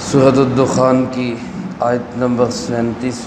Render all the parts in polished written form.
سورۃ الدخان کی آیت نمبر 37۔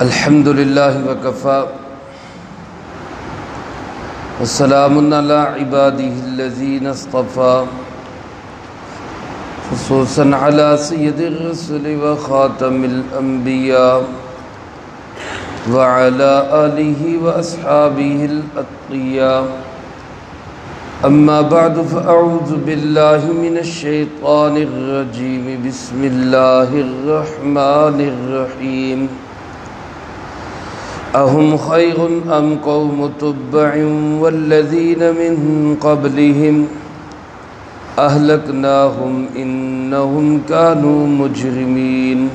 الحمدللہ وکفی وسلام علی عبادہ الذین اصطفی، خصوصاً علی سید الرسل وخاتم الانبیاء وعلی آلہ واصحابہ الاتقیاء۔ اما بعد فاعوذ باللہ من الشیطان الرجیم، بسم اللہ الرحمن الرحیم۔ اہم خیر ام قوم تبع والذین من قبلہم اہلکناہم انہم کانوا مجرمین۔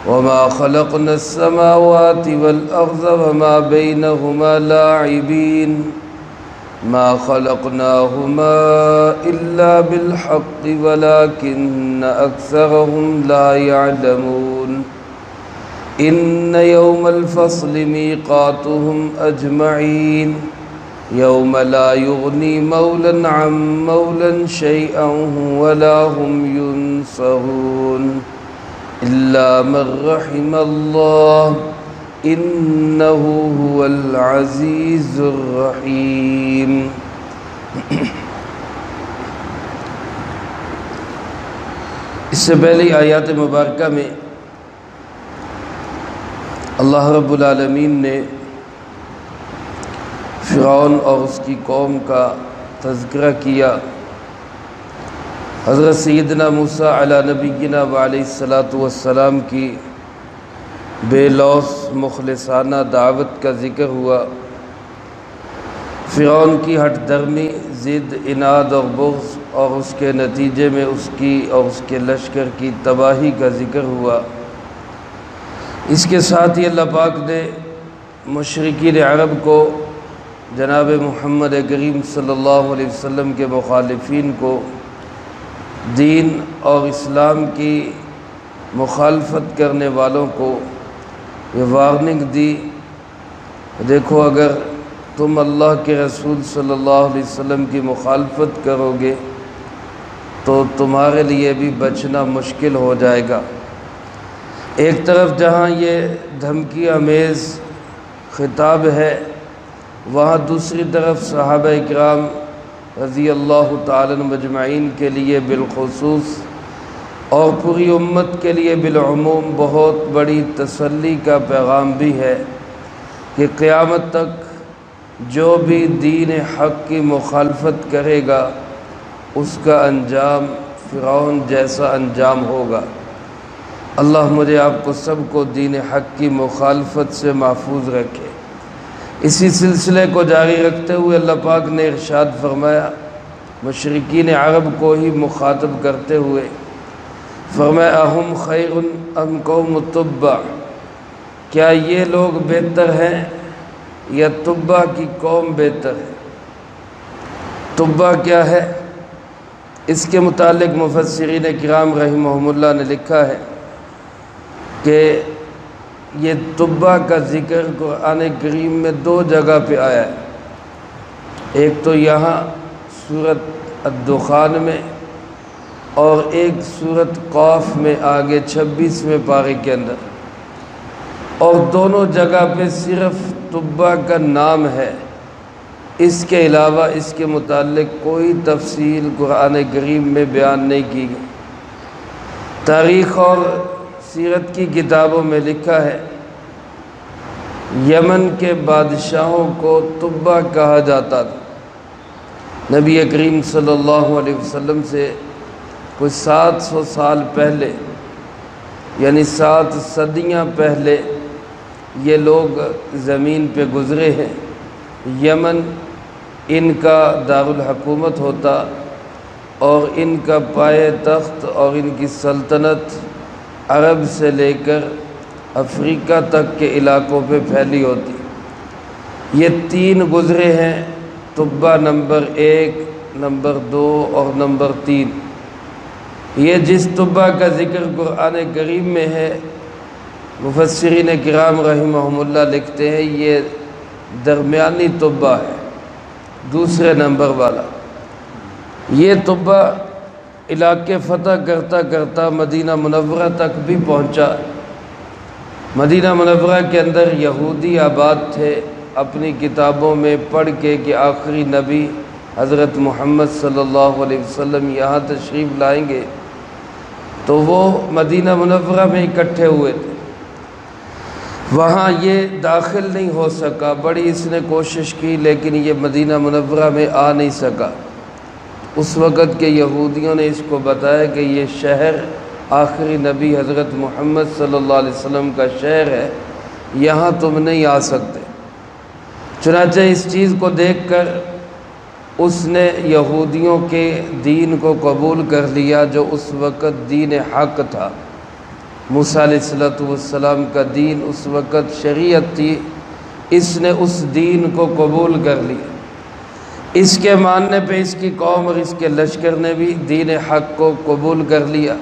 وما خلقنا السماوات والارض وما بینہما لاعبین، ما خلقناهما إلا بالحق ولكن أكثرهم لا يعلمون۔ إن يوم الفصل ميقاتهم أجمعين، يوم لا يغني مولا عن مولا شيئا ولا هم ينصرون إلا من رحم الله انہ هو العزیز الرحیم۔ اس سے پہلی آیات مبارکہ میں اللہ رب العالمین نے فرعون اور اس کی قوم کا تذکرہ کیا۔ حضرت سیدنا موسیٰ علی نبینا وعلیہ الصلاۃ والسلام کی بے لوث مخلصانہ دعوت کا ذکر ہوا۔ فرعون کی ہٹ درمی، ضد، عناد اور بغض اور اس کے نتیجے میں اس کی اور اس کے لشکر کی تباہی کا ذکر ہوا۔ اس کے ساتھ ہی اللہ پاک نے مشرکین عرب کو، جناب محمد کریم صلی اللہ علیہ وسلم کے مخالفین کو، دین اور اسلام کی مخالفت کرنے والوں کو یہ وارننگ دی، دیکھو اگر تم اللہ کے رسول صلی اللہ علیہ وسلم کی مخالفت کرو گے تو تمہارے لیے بھی بچنا مشکل ہو جائے گا۔ ایک طرف جہاں یہ دھمکی آمیز خطاب ہے، وہاں دوسری طرف صحابہ کرام رضی اللہ تعالی عنہم اجمعین کے لیے بالخصوص اور پوری امت کے لیے بالعموم بہت بڑی تسلی کا پیغام بھی ہے کہ قیامت تک جو بھی دین حق کی مخالفت کرے گا اس کا انجام فرعون جیسا انجام ہوگا۔ اللہ مجھے آپ کو سب کو دین حق کی مخالفت سے محفوظ رکھے۔ اسی سلسلے کو جاری رکھتے ہوئے اللہ پاک نے ارشاد فرمایا، مشرکین عرب کو ہی مخاطب کرتے ہوئے فرمایا، اہم خیر ام قوم تبع، کیا یہ لوگ بہتر ہیں یا تبع کی قوم بہتر ہے؟ تبع کیا ہے؟ اس کے متعلق مفسرین کرام رحمہم اللہ نے لکھا ہے کہ یہ تبع کا ذکر قرآن کریم میں دو جگہ پہ آیا ہے۔ ایک تو یہاں سورۃ الدخان میں اور ایک سورۃ قاف میں آگے 26ویں پارے کے اندر، اور دونوں جگہ پہ صرف تبع کا نام ہے۔ اس کے علاوہ اس کے متعلق کوئی تفصیل قرآن کریم میں بیان نہیں کی گئی۔ تاریخ اور سیرت کی کتابوں میں لکھا ہے یمن کے بادشاہوں کو تبع کہا جاتا تھا۔ نبی کریم صلی اللہ علیہ وسلم سے کچھ 700 سال پہلے، یعنی 7 صدیاں پہلے یہ لوگ زمین پہ گزرے ہیں۔ یمن ان کا دارالحکومت ہوتا اور ان کا پائے تخت اور ان کی سلطنت عرب سے لے کر افریقہ تک کے علاقوں پہ پھیلی ہوتی۔ یہ 3 گزرے ہیں، تبع نمبر 1، نمبر 2 اور نمبر 3۔ یہ جس تبع کا ذکر قرآن کریم میں ہے، مفسرین کرام رحمہم اللہ لکھتے ہیں یہ درمیانی تبع ہے، دوسرے نمبر والا۔ یہ طبہ علاقے فتح کرتا کرتا مدینہ منورہ تک بھی پہنچا۔ مدینہ منورہ کے اندر یہودی آباد تھے، اپنی کتابوں میں پڑھ کے کہ آخری نبی حضرت محمد صلی اللہ علیہ وسلم یہاں تشریف لائیں گے، تو وہ مدینہ منورہ میں اکٹھے ہوئے تھے۔ وہاں یہ داخل نہیں ہو سکا، بڑی اس نے کوشش کی لیکن یہ مدینہ منورہ میں آ نہیں سکا۔ اس وقت کے یہودیوں نے اس کو بتایا کہ یہ شہر آخری نبی حضرت محمد صلی اللہ علیہ وسلم کا شہر ہے، یہاں تم نہیں آ سکتے۔ چنانچہ اس چیز کو دیکھ کر اس نے یہودیوں کے دین کو قبول کر لیا، جو اس وقت دین حق تھا۔ موسیٰ علیہ السلام کا دین اس وقت شریعت تھی، اس نے اس دین کو قبول کر لیا۔ اس کے ماننے پہ اس کی قوم اور اس کے لشکر نے بھی دین حق کو قبول کر لیا۔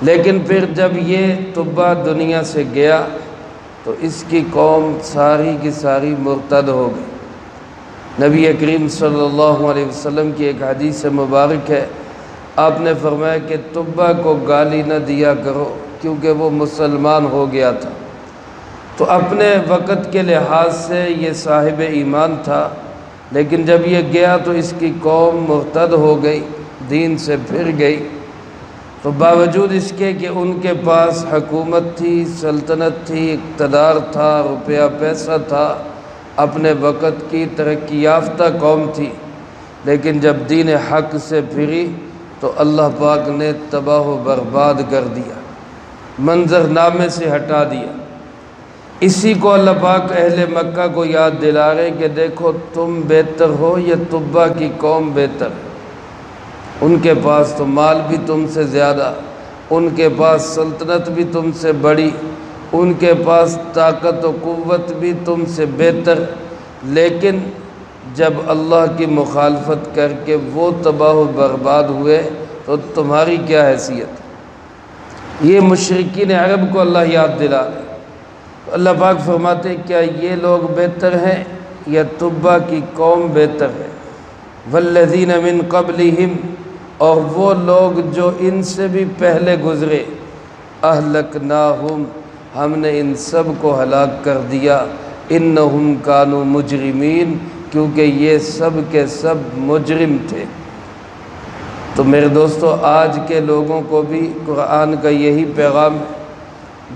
لیکن پھر جب یہ طبہ دنیا سے گیا تو اس کی قوم ساری کی ساری مرتد ہو گئی۔ نبی کریم صلی اللہ علیہ وسلم کی ایک حدیث مبارک ہے، آپ نے فرمایا کہ طبہ کو گالی نہ دیا کرو کیونکہ وہ مسلمان ہو گیا تھا۔ تو اپنے وقت کے لحاظ سے یہ صاحب ایمان تھا، لیکن جب یہ گیا تو اس کی قوم مرتد ہو گئی، دین سے پھر گئی۔ تو باوجود اس کے کہ ان کے پاس حکومت تھی، سلطنت تھی، اقتدار تھا، روپیہ پیسہ تھا، اپنے وقت کی ترقی یافتہ قوم تھی، لیکن جب دین حق سے پھری تو اللہ پاک نے تباہ و برباد کر دیا، منظر نامے سے ہٹا دیا۔ اسی کو اللہ پاک اہل مکہ کو یاد دلا رہے کہ دیکھو تم بہتر ہو یا طبہ کی قوم بہتر ہے۔ ان کے پاس تو مال بھی تم سے زیادہ، ان کے پاس سلطنت بھی تم سے بڑی، ان کے پاس طاقت و قوت بھی تم سے بہتر، لیکن جب اللہ کی مخالفت کر کے وہ تباہ و برباد ہوئے تو تمہاری کیا حیثیت؟ یہ مشرکین عرب کو اللہ یاد دلا رہے۔ اللہ پاک فرماتے کیا یہ لوگ بہتر ہیں یا طبہ کی قوم بہتر ہے؟ والذین من قبلہم، اور وہ لوگ جو ان سے بھی پہلے گزرے، اہلکناہم، ہم نے ان سب کو ہلاک کر دیا، انہم کانوا مجرمین، کیونکہ یہ سب کے سب مجرم تھے۔ تو میرے دوستو آج کے لوگوں کو بھی قرآن کا یہی پیغام ہے،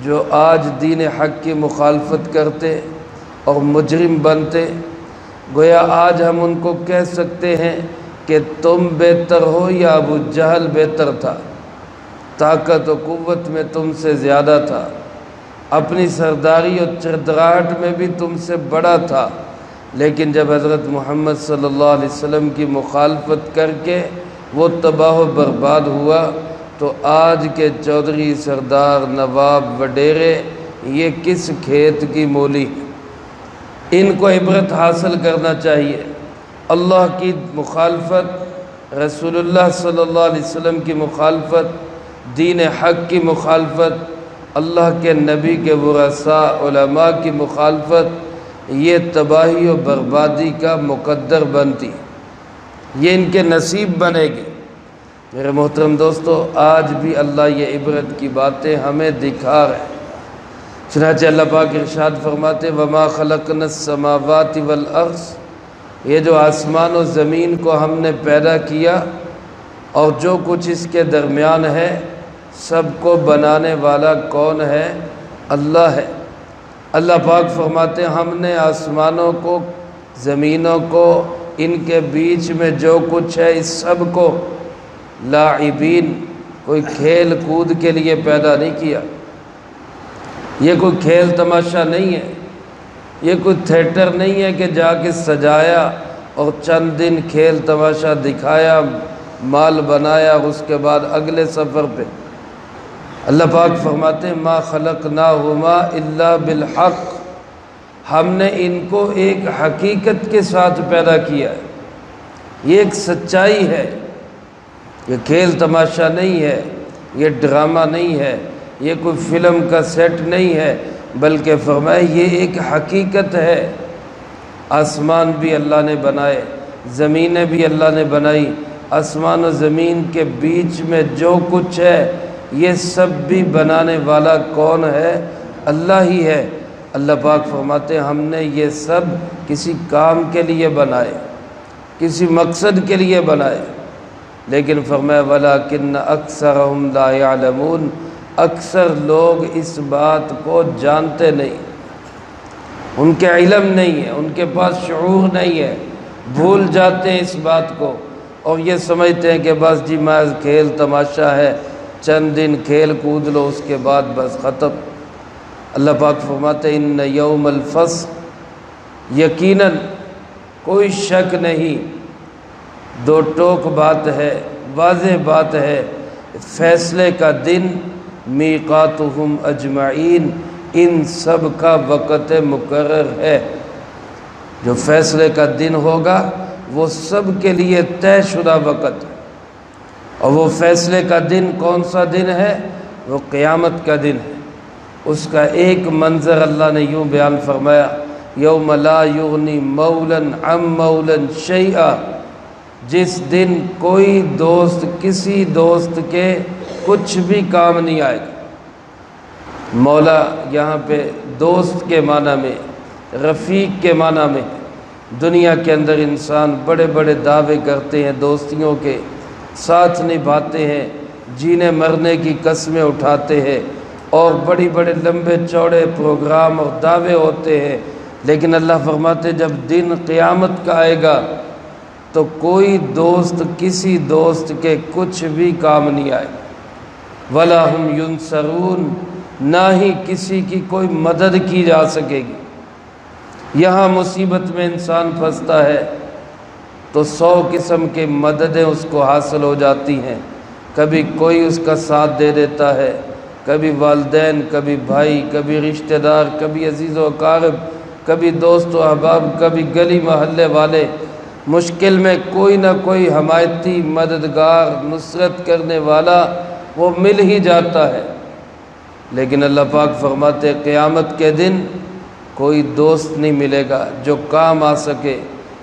جو آج دین حق کی مخالفت کرتے اور مجرم بنتے، گویا آج ہم ان کو کہہ سکتے ہیں کہ تم بہتر ہو یا ابو جہل بہتر تھا، طاقت و قوت میں تم سے زیادہ تھا، اپنی سرداری اور چردراہٹ میں بھی تم سے بڑا تھا، لیکن جب حضرت محمد صلی اللہ علیہ وسلم کی مخالفت کر کے وہ تباہ و برباد ہوا تو آج کے چودھری، سردار، نواب، وڈیرے یہ کس کھیت کی مولی ہے؟ ان کو عبرت حاصل کرنا چاہیے۔ اللہ کی مخالفت، رسول اللہ صلی اللہ علیہ وسلم کی مخالفت، دین حق کی مخالفت، اللہ کے نبی کے ورثاء علماء کی مخالفت، یہ تباہی و بربادی کا مقدر بنتی، یہ ان کے نصیب بنے گی۔ میرے محترم دوستو آج بھی اللہ یہ عبرت کی باتیں ہمیں دکھا رہے ہیں۔ چنانچہ اللہ پاک ارشاد فرماتے وَمَا خَلَقْنَا السَّمَاوَاتِ وَالْأَرْضَ، یہ جو آسمان و زمین کو ہم نے پیدا کیا اور جو کچھ اس کے درمیان ہے، سب کو بنانے والا کون ہے؟ اللہ ہے۔ اللہ پاک فرماتے ہم نے آسمانوں کو، زمینوں کو، ان کے بیچ میں جو کچھ ہے اس سب کو لاعبین، کوئی کھیل کود کے لیے پیدا نہیں کیا۔ یہ کوئی کھیل تماشا نہیں ہے، یہ کوئی تھیٹر نہیں ہے کہ جا کے سجایا اور چند دن کھیل تماشا دکھایا، مال بنایا اور اس کے بعد اگلے سفر پہ۔ اللہ پاک فرماتے ہیں ما خلقناہما الا بالحق، ہم نے ان کو ایک حقیقت کے ساتھ پیدا کیا ہے، یہ ایک سچائی ہے، یہ کھیل تماشا نہیں ہے، یہ ڈرامہ نہیں ہے، یہ کوئی فلم کا سیٹ نہیں ہے، بلکہ فرمایا یہ ایک حقیقت ہے۔ آسمان بھی اللہ نے بنائے، زمینیں بھی اللہ نے بنائی، آسمان و زمین کے بیچ میں جو کچھ ہے یہ سب بھی بنانے والا کون ہے؟ اللہ ہی ہے۔ اللہ پاک فرماتے ہیں ہم نے یہ سب کسی کام کے لیے بنائے، کسی مقصد کے لیے بنائے، لیکن فرمایا وَلَكِنَّ أَكْثَرَهُمْ لَا يَعْلَمُونَ، اکثر لوگ اس بات کو جانتے نہیں، ان کے علم نہیں ہے، ان کے پاس شعور نہیں ہے، بھول جاتے ہیں اس بات کو اور یہ سمجھتے ہیں کہ بس جی محض کھیل تماشا ہے، چند دن کھیل کود لو اس کے بعد بس ختم۔ اللہ پاک فرماتے ہیں ان یوم الفصل، یقیناً کوئی شک نہیں، دو ٹوک بات ہے، واضح بات ہے، فیصلے کا دن، میقاتہم اجمعین، ان سب کا وقت مقرر ہے۔ جو فیصلے کا دن ہوگا وہ سب کے لیے طے شدہ وقت ہے، اور وہ فیصلے کا دن کون سا دن ہے؟ وہ قیامت کا دن ہے۔ اس کا ایک منظر اللہ نے یوں بیان فرمایا یوم لا یغنی مولا عن مولا شیئا، جس دن کوئی دوست کسی دوست کے کچھ بھی کام نہیں آئے گا۔ مولا یہاں پہ دوست کے معنی میں، رفیق کے معنی میں، دنیا کے اندر انسان بڑے بڑے دعوے کرتے ہیں، دوستیوں کے ساتھ نبھاتے ہیں، جینے مرنے کی قسمیں اٹھاتے ہیں اور بڑی بڑے لمبے چوڑے پروگرام اور دعوے ہوتے ہیں، لیکن اللہ فرماتے جب دن قیامت کا آئے گا تو کوئی دوست کسی دوست کے کچھ بھی کام نہیں آئے، وَلَا هُمْ يُنصَرُونَ، نہ ہی کسی کی کوئی مدد کی جا سکے گی۔ یہاں مصیبت میں انسان پھنستا ہے تو 100 قسم کی مددیں اس کو حاصل ہو جاتی ہیں، کبھی کوئی اس کا ساتھ دے دیتا ہے، کبھی والدین، کبھی بھائی، کبھی رشتہ دار، کبھی عزیز و اقارب، کبھی دوست و احباب، کبھی گلی محلے والے، مشکل میں کوئی نہ کوئی حمایتی، مددگار، نصرت کرنے والا وہ مل ہی جاتا ہے۔ لیکن اللہ پاک فرماتے قیامت کے دن کوئی دوست نہیں ملے گا جو کام آ سکے،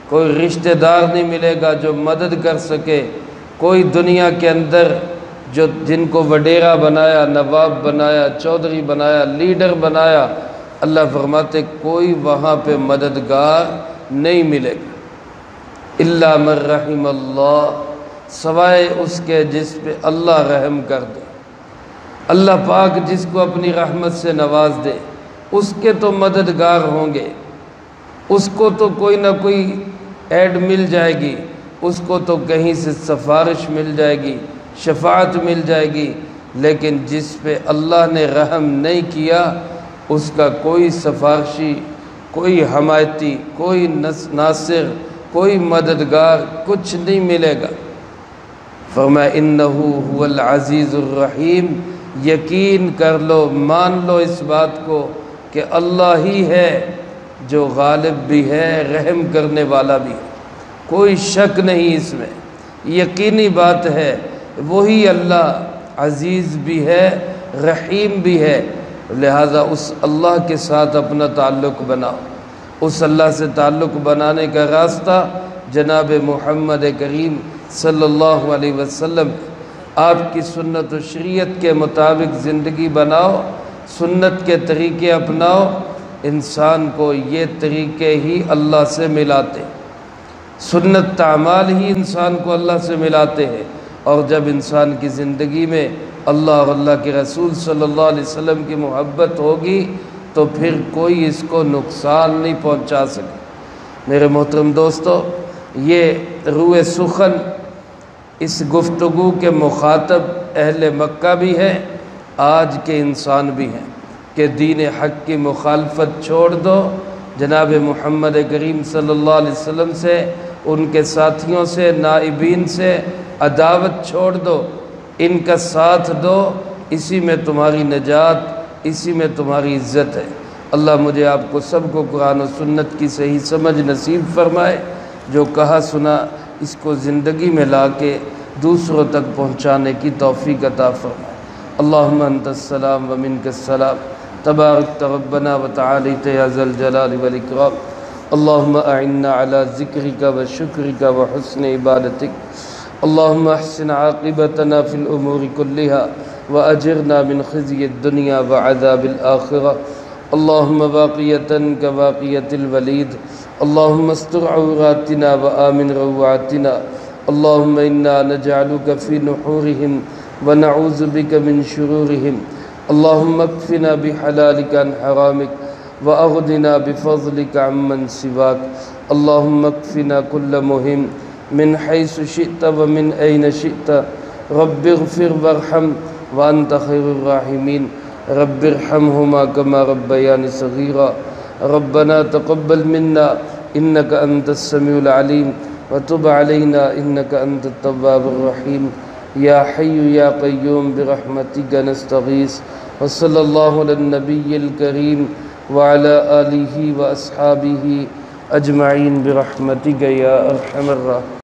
کوئی رشتہ دار نہیں ملے گا جو مدد کر سکے، کوئی دنیا کے اندر جو جن کو وڈیرا بنایا، نواب بنایا، چودھری بنایا، لیڈر بنایا، اللہ فرماتے کوئی وہاں پہ مددگار نہیں ملے گا، الا من رحم اللہ، سوائے اس کے جس پہ اللہ رحم کر دے۔ اللہ پاک جس کو اپنی رحمت سے نواز دے اس کے تو مددگار ہوں گے، اس کو تو کوئی نہ کوئی ایڈ مل جائے گی، اس کو تو کہیں سے سفارش مل جائے گی، شفاعت مل جائے گی، لیکن جس پہ اللہ نے رحم نہیں کیا اس کا کوئی سفارشی، کوئی حمایتی، کوئی ناصر، کوئی مددگار کچھ نہیں ملے گا۔ فرمایا انہو هو العزیز الرحیم، یقین کر لو، مان لو اس بات کو کہ اللہ ہی ہے جو غالب بھی ہے، رحم کرنے والا بھی ہے، کوئی شک نہیں اس میں، یقینی بات ہے وہی اللہ عزیز بھی ہے، رحیم بھی ہے، لہذا اس اللہ کے ساتھ اپنا تعلق بناؤ۔ اس اللہ سے تعلق بنانے کا راستہ جناب محمد کریم صلی اللہ علیہ وسلم، آپ کی سنت و شریعت کے مطابق زندگی بناؤ، سنت کے طریقے اپناؤ، انسان کو یہ طریقے ہی اللہ سے ملاتے، سنت اعمال ہی انسان کو اللہ سے ملاتے ہیں، اور جب انسان کی زندگی میں اللہ اور اللہ کے رسول صلی اللہ علیہ وسلم کی محبت ہوگی تو پھر کوئی اس کو نقصان نہیں پہنچا سکے۔ میرے محترم دوستو، یہ روح سخن اس گفتگو کے مخاطب اہل مکہ بھی ہیں، آج کے انسان بھی ہیں، کہ دین حق کی مخالفت چھوڑ دو، جناب محمد کریم صلی اللہ علیہ وسلم سے، ان کے ساتھیوں سے، نائبین سے عداوت چھوڑ دو، ان کا ساتھ دو، اسی میں تمہاری نجات، اسی میں تمہاری عزت ہے۔ اللہ مجھے آپ کو سب کو قرآن و سنت کی صحیح سمجھ نصیب فرمائے، جو کہا سنا اس کو زندگی میں لا کے دوسروں تک پہنچانے کی توفیق عطا فرمائے۔ اللہم انت السلام ومنک السلام، تبارک ربنا وتعالیت یا ذا الجلال والاکرام۔ اللہم اعنا علی ذکرک و شکرک و حسن عبادتک، اللهم احسن عاقبتنا في الأمور كلها وأجرنا من خزي الدنيا وعذاب الآخرة. اللهم باقية كباقية الوليد. اللهم استر عوراتنا وآمن روعاتنا. اللهم إنا نجعلك في نحورهم ونعوذ بك من شرورهم. اللهم اكفنا بحلالك عن حرامك وأغننا بفضلك عمن سواك. اللهم اكفنا كل مهم من حيث شئت ومن أين شئت. رب اغفر وارحم وأنت خير الراحمين. رب ارحمهما كما ربياني صغيرا. ربنا تقبل منا إنك أنت السميع العليم وتب علينا إنك أنت التواب الرحيم. يا حي يا قيوم برحمتك نستغيث. وصلى الله على النبي الكريم وعلى آله وأصحابه أجمعين برحمتك يا أرحم الراحمين.